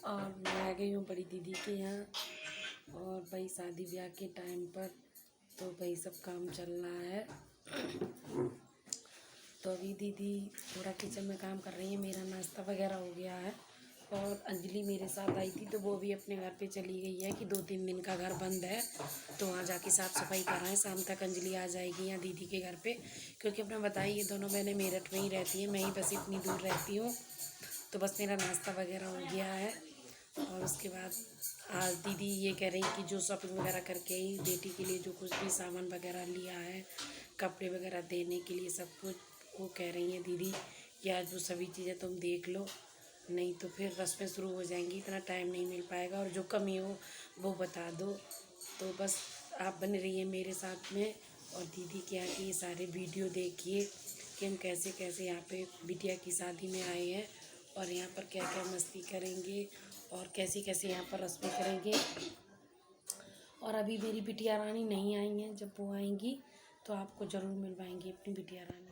और मैं आ गई हूँ बड़ी दीदी के यहाँ। और भाई शादी ब्याह के टाइम पर तो भाई सब काम चल रहा है। तो अभी दीदी थोड़ा किचन में काम कर रही है। मेरा नाश्ता वगैरह हो गया है। और अंजलि मेरे साथ आई थी तो वो भी अपने घर पे चली गई है कि 2-3 दिन का घर बंद है तो वहाँ जाके साफ़ सफाई कर रहे हैं। शाम तक अंजलि आ जाएगी यहाँ दीदी के घर पे, क्योंकि अपने बताइए ये दोनों बहनें मेरठ में ही रहती हैं, मैं ही बस इतनी दूर रहती हूँ। तो बस मेरा नाश्ता वगैरह हो गया है। और उसके बाद आज दीदी ये कह रही कि जो शॉपिंग वगैरह करके आई बेटी के लिए, जो कुछ भी सामान वगैरह लिया है, कपड़े वगैरह देने के लिए सब कुछ, वो कह रही हैं दीदी कि आज वो सभी चीज़ें तुम देख लो, नहीं तो फिर रस्में शुरू हो जाएंगी, इतना टाइम नहीं मिल पाएगा, और जो कमी हो वो बता दो। तो बस आप बने रहिए मेरे साथ में और दीदी के यहाँ की ये सारे वीडियो देखिए कि हम कैसे कैसे यहाँ पे बिटिया की शादी में आए हैं और यहाँ पर क्या क्या मस्ती करेंगे और कैसी कैसे यहाँ पर रस्में करेंगे। और अभी मेरी बिटिया रानी नहीं आई हैं, जब वो आएंगी तो आपको ज़रूर मिलवाएंगी अपनी बिटिया रानी।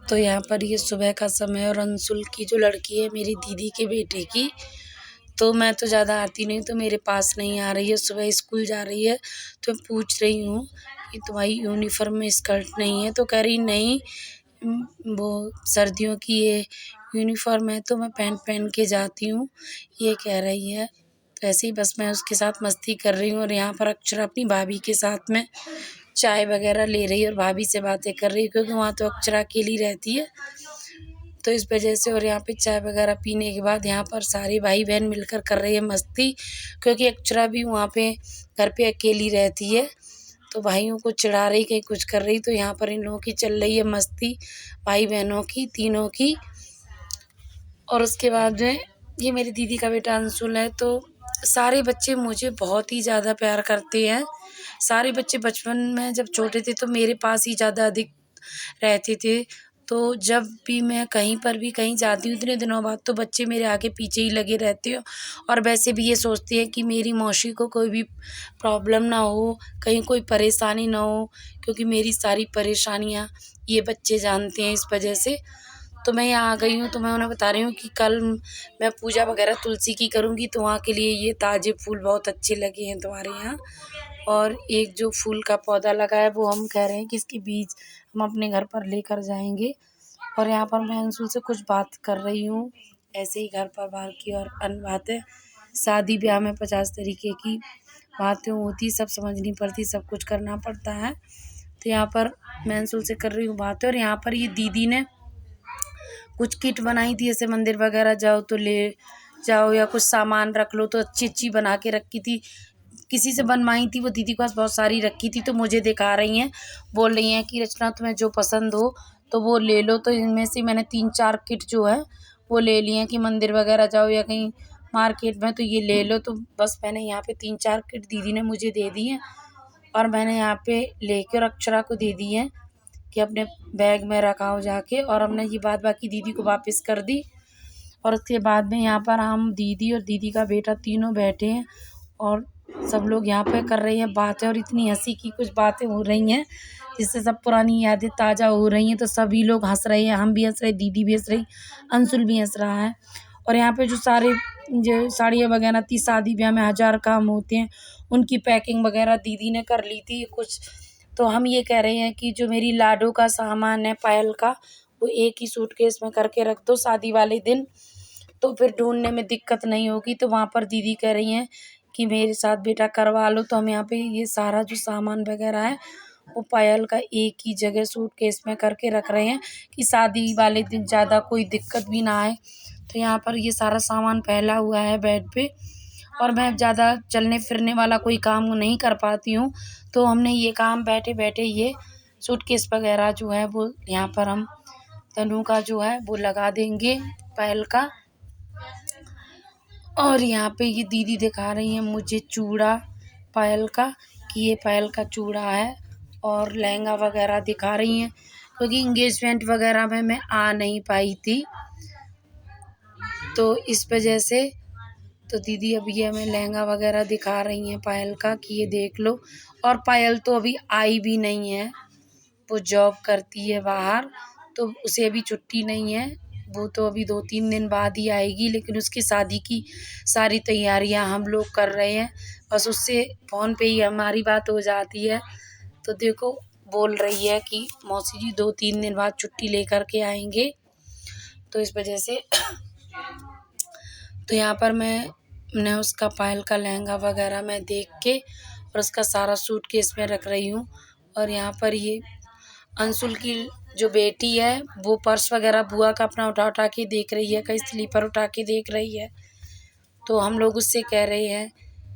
तो यहाँ पर ये सुबह का समय और अंशुल की जो लड़की है मेरी दीदी के बेटे की, तो मैं तो ज़्यादा आती नहीं, तो मेरे पास नहीं आ रही है। सुबह स्कूल जा रही है तो मैं पूछ रही हूँ कि तुम्हारी यूनिफॉर्म में स्कर्ट नहीं है, तो कह रही नहीं वो सर्दियों की ये यूनिफॉर्म है तो मैं पैंट पहन के जाती हूँ, ये कह रही है। तो ऐसे ही बस मैं उसके साथ मस्ती कर रही हूँ और यहाँ पर अक्षरा अपनी भाभी के साथ में चाय वगैरह ले रही है और भाभी से बातें कर रही है, क्योंकि वहाँ तो अक्षरा अकेली रहती है तो इस वजह से। और यहाँ पे चाय वगैरह पीने के बाद यहाँ पर सारे भाई बहन मिलकर कर रही है मस्ती, क्योंकि अक्षरा भी वहाँ पे घर पे अकेली रहती है तो भाइयों को चिढ़ा रही, कहीं कुछ कर रही, तो यहाँ पर इन लोगों की चल रही है मस्ती भाई बहनों की तीनों की। और उसके बाद में ये मेरी दीदी का बेटा अंशुल है। तो सारे बच्चे मुझे बहुत ही ज़्यादा प्यार करते हैं। सारे बच्चे बचपन में जब छोटे थे तो मेरे पास ही ज़्यादा अधिक रहते थे, तो जब भी मैं कहीं पर भी कहीं जाती हूँ इतने दिनों बाद तो बच्चे मेरे आगे पीछे ही लगे रहते हो। और वैसे भी ये सोचते हैं कि मेरी मौसी को कोई भी प्रॉब्लम ना हो, कहीं कोई परेशानी ना हो, क्योंकि मेरी सारी परेशानियाँ ये बच्चे जानते हैं। इस वजह से तो मैं यहाँ आ गई हूँ, तो मैं उन्हें बता रही हूँ कि कल मैं पूजा वगैरह तुलसी की करूँगी, तो वहाँ के लिए ये ताज़े फूल बहुत अच्छे लगे हैं तुम्हारे यहाँ। और एक जो फूल का पौधा लगा है वो हम कह रहे हैं कि इसके बीज हम अपने घर पर लेकर जाएंगे। और यहाँ पर मैं अंशुल से कुछ बात कर रही हूँ, ऐसे ही घर परिवार की और अन्य बातें। शादी ब्याह में 50 तरीके की बातें होती, सब समझनी पड़ती, सब कुछ करना पड़ता है। तो यहाँ पर मैं अंशुल से कर रही हूँ बातें। और यहाँ पर ये दीदी ने कुछ किट बनाई थी, ऐसे मंदिर वगैरह जाओ तो ले जाओ या कुछ सामान रख लो, तो अच्छी अच्छी बना के रखी थी, किसी से बनवाई थी, वो दीदी के पास बहुत सारी रखी थी। तो मुझे दिखा रही हैं, बोल रही हैं कि रचना तुम्हें जो पसंद हो तो वो ले लो। तो इनमें से मैंने 3-4 किट जो है वो ले लिए हैं कि मंदिर वगैरह जाओ या कहीं मार्केट में तो ये ले लो। तो बस मैंने यहाँ पे 3-4 किट दीदी ने मुझे दे दी हैं और मैंने यहाँ पे लेकर अक्षरा को दे दी हैं कि अपने बैग में रखाओ जाके। और हमने ये बात बाकी दीदी को वापस कर दी। और उसके बाद में यहाँ पर हम दीदी और दीदी का बेटा तीनों बैठे हैं और सब लोग यहाँ पे कर रहे हैं बातें, और इतनी हंसी की कुछ बातें हो रही हैं जिससे सब पुरानी यादें ताज़ा हो रही हैं। तो सभी लोग हंस रहे हैं, हम भी हंस रहे, दीदी भी हंस रही, अंशुल भी हंस रहा है। और यहाँ पे जो सारे जो साड़ियाँ वगैरह थी, शादी ब्याह में 1000 काम होते हैं, उनकी पैकिंग वगैरह दीदी ने कर ली थी कुछ। तो हम ये कह रहे हैं कि जो मेरी लाडो का सामान है पायल का, वो एक ही सूटकेस में करके रख दो शादी वाले दिन, तो फिर ढूंढने में दिक्कत नहीं होगी। तो वहाँ पर दीदी कह रही हैं कि मेरे साथ बेटा करवा लो। तो हम यहाँ पे ये सारा जो सामान वगैरह है वो पायल का एक ही जगह सूटकेस में करके रख रहे हैं कि शादी वाले दिन ज़्यादा कोई दिक्कत भी ना आए। तो यहाँ पर ये सारा सामान फैला हुआ है बेड पे, और मैं ज़्यादा चलने फिरने वाला कोई काम नहीं कर पाती हूँ, तो हमने ये काम बैठे बैठे ये सूटकेस वगैरह जो है वो यहाँ पर हम तनु का जो है वो लगा देंगे पायल का। और यहाँ पे ये दीदी दिखा रही हैं मुझे चूड़ा पायल का कि ये पायल का चूड़ा है, और लहंगा वगैरह दिखा रही हैं क्योंकि इंगेजमेंट वगैरह में मैं आ नहीं पाई थी, तो इस वजह से। तो दीदी अब ये हमें लहंगा वगैरह दिखा रही हैं पायल का कि ये देख लो। और पायल तो अभी आई भी नहीं है, वो जॉब करती है बाहर, तो उसे अभी छुट्टी नहीं है, वो तो अभी 2-3 दिन बाद ही आएगी, लेकिन उसकी शादी की सारी तैयारियां हम लोग कर रहे हैं। बस उससे फ़ोन पे ही हमारी बात हो जाती है, तो देखो बोल रही है कि मौसी जी 2-3 दिन बाद छुट्टी लेकर के आएंगे, तो इस वजह से तो यहाँ पर मैंने उसका पायल का लहंगा वगैरह मैं देख के और उसका सारा सूटकेस में रख रही हूँ। और यहाँ पर ये अंशुल की जो बेटी है वो पर्स वगैरह बुआ का अपना उठा उठा के देख रही है, कहीं स्लीपर उठा के देख रही है। तो हम लोग उससे कह रहे हैं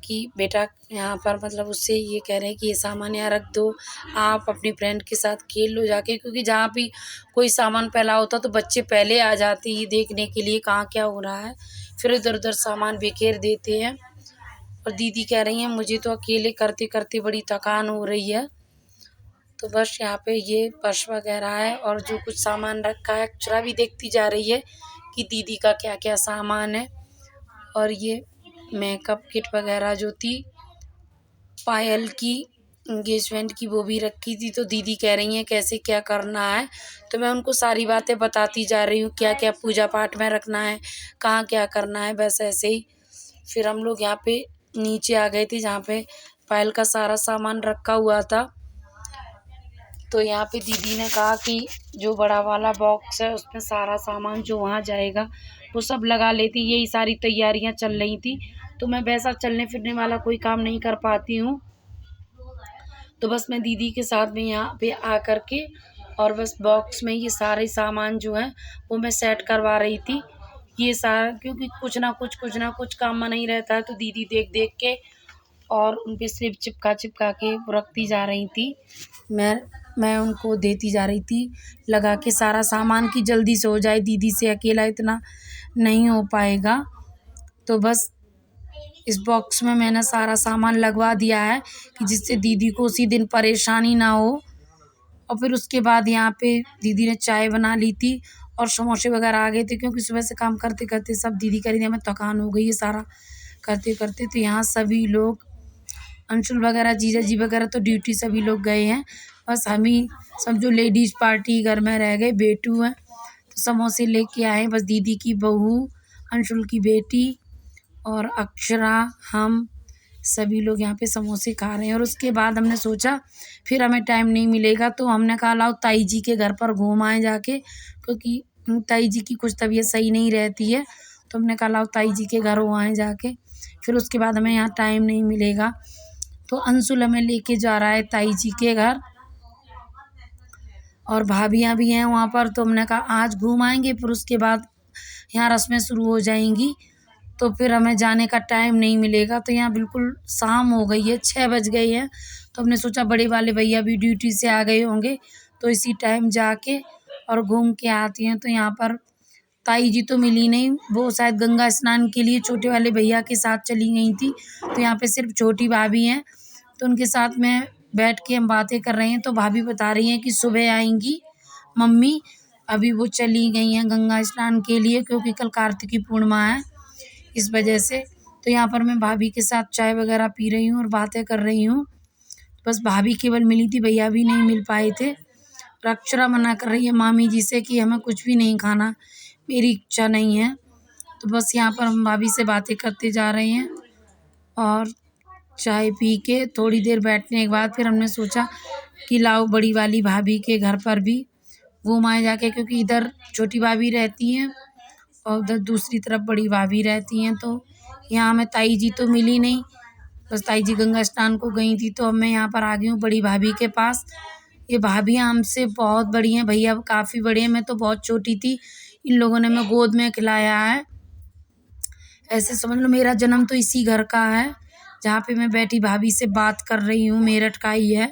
कि बेटा यहाँ पर मतलब उससे ये कह रहे हैं कि ये सामान यहाँ रख दो, आप अपनी फ्रेंड के साथ खेल लो जाके, क्योंकि जहाँ भी कोई सामान फैला होता तो बच्चे पहले आ जाते हैं ये देखने के लिए कहाँ क्या हो रहा है, फिर इधर उधर सामान बिखेर देते हैं। और दीदी कह रही हैं मुझे तो अकेले करते करते बड़ी थकान हो रही है। तो बस यहाँ पे ये पर्स वगैरह है और जो कुछ सामान रखा है, अक्षरा भी देखती जा रही है कि दीदी का क्या क्या सामान है। और ये मेकअप किट वगैरह जो थी पायल की एंगेजमेंट की वो भी रखी थी, तो दीदी कह रही हैं कैसे क्या करना है, तो मैं उनको सारी बातें बताती जा रही हूँ, क्या क्या पूजा पाठ में रखना है, कहाँ क्या करना है। बस ऐसे ही फिर हम लोग यहाँ पे नीचे आ गए थे जहाँ पे पायल का सारा सामान रखा हुआ था। तो यहाँ पे दीदी ने कहा कि जो बड़ा वाला बॉक्स है उसमें सारा सामान जो वहाँ जाएगा वो सब लगा लेती, यही सारी तैयारियाँ चल रही थी। तो मैं वैसा चलने फिरने वाला कोई काम नहीं कर पाती हूँ, तो बस मैं दीदी के साथ में यहाँ पे आ कर के और बस बॉक्स में ये सारे सामान जो है वो मैं सेट करवा रही थी। ये सारा क्योंकि कुछ ना कुछ काम में नहीं रहता है, तो दीदी देख देख के और उन पे स्लिप चिपका के रखती जा रही थी। मैं उनको देती जा रही थी लगा के सारा सामान कि जल्दी से हो जाए, दीदी से अकेला इतना नहीं हो पाएगा। तो बस इस बॉक्स में मैंने सारा सामान लगवा दिया है कि जिससे दीदी को उसी दिन परेशानी ना हो। और फिर उसके बाद यहाँ पे दीदी ने चाय बना ली थी और समोसे वगैरह आ गए थे, क्योंकि सुबह से काम करते करते सब दीदी कह रही थी हमें थकान हो गई है सारा करते करते। तो यहाँ सभी लोग अंशुल वगैरह जीजा जी वगैरह तो ड्यूटी सभी लोग गए हैं, बस हम ही सब जो लेडीज़ पार्टी घर में रह गए। बेटू हैं तो समोसे लेके आए, बस दीदी की बहू, अंशुल की बेटी और अक्षरा, हम सभी लोग यहाँ पे समोसे खा रहे हैं। और उसके बाद हमने सोचा फिर हमें टाइम नहीं मिलेगा, तो हमने कहा लाओ ताई जी के घर पर घूम आए जाके, क्योंकि ताई जी की कुछ तबीयत सही नहीं रहती है। तो हमने कहा लाओ ताई जी के घर हो आए जाके, फिर उसके बाद हमें यहाँ टाइम नहीं मिलेगा। तो अंशुल हमें लेके जा रहा है ताई जी के घर और भाभियाँ भी हैं वहाँ पर, तो हमने कहा आज घूम आएंगे, फिर उसके बाद यहाँ रस्में शुरू हो जाएंगी, तो फिर हमें जाने का टाइम नहीं मिलेगा। तो यहाँ बिल्कुल शाम हो गई है, 6 बज गए हैं, तो हमने सोचा बड़े वाले भैया भी ड्यूटी से आ गए होंगे तो इसी टाइम जाके और घूम के आती हैं। तो यहाँ पर ताई जी तो मिली नहीं, वो शायद गंगा स्नान के लिए छोटे वाले भैया के साथ चली गई थी। तो यहाँ पे सिर्फ छोटी भाभी हैं, तो उनके साथ में बैठ के हम बातें कर रहे हैं। तो भाभी बता रही हैं कि सुबह आएंगी मम्मी, अभी वो चली गई हैं गंगा स्नान के लिए, क्योंकि कल कार्तिकी पूर्णिमा है इस वजह से। तो यहाँ पर मैं भाभी के साथ चाय वगैरह पी रही हूँ और बातें कर रही हूँ। बस भाभी केवल मिली थी, भैया भी नहीं मिल पाए थे। अक्षरा मना कर रही है मामी जी से कि हमें कुछ भी नहीं खाना, मेरी इच्छा नहीं है। तो बस यहाँ पर हम भाभी से बातें करते जा रहे हैं और चाय पी के थोड़ी देर बैठने के बाद फिर हमने सोचा कि लाओ बड़ी वाली भाभी के घर पर भी घूम आए जाके, क्योंकि इधर छोटी भाभी रहती हैं और उधर दूसरी तरफ बड़ी भाभी रहती हैं। तो यहाँ हमें ताई जी तो मिली नहीं, बस ताई जी गंगा स्नान को गई थी। तो अब मैं यहाँ पर आ गई हूँ बड़ी भाभी के पास। ये भाभियाँ हमसे बहुत बड़ी हैं, भैया काफ़ी बड़े हैं, मैं तो बहुत छोटी थी, इन लोगों ने मैं गोद में खिलाया है। ऐसे समझ लो मेरा जन्म तो इसी घर का है जहाँ पे मैं बैठी भाभी से बात कर रही हूँ, मेरठ का ही है।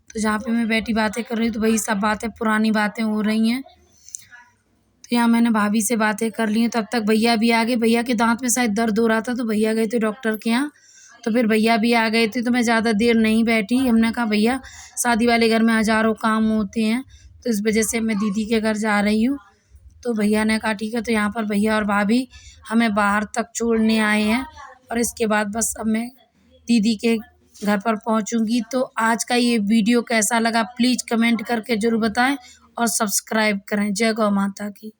तो जहाँ पे मैं बैठी बातें कर रही हूँ तो वही सब बातें पुरानी बातें हो रही हैं। तो यहाँ मैंने भाभी से बातें कर ली हैं, तब तक भैया भी आ गए। भैया के दांत में शायद दर्द हो रहा था तो भैया गए थे डॉक्टर के यहाँ, तो फिर भैया भी आ गए थे। तो मैं ज़्यादा देर नहीं बैठी, हमने कहा भैया शादी वाले घर में हज़ारों काम होते हैं, तो इस वजह से मैं दीदी के घर जा रही हूँ। तो भैया ने कहा ठीक है। तो यहाँ पर भैया और भाभी हमें बाहर तक छोड़ने आए हैं और इसके बाद बस अब मैं दीदी के घर पर पहुँचूँगी। तो आज का ये वीडियो कैसा लगा प्लीज़ कमेंट करके ज़रूर बताएं और सब्सक्राइब करें। जय गौ माता की।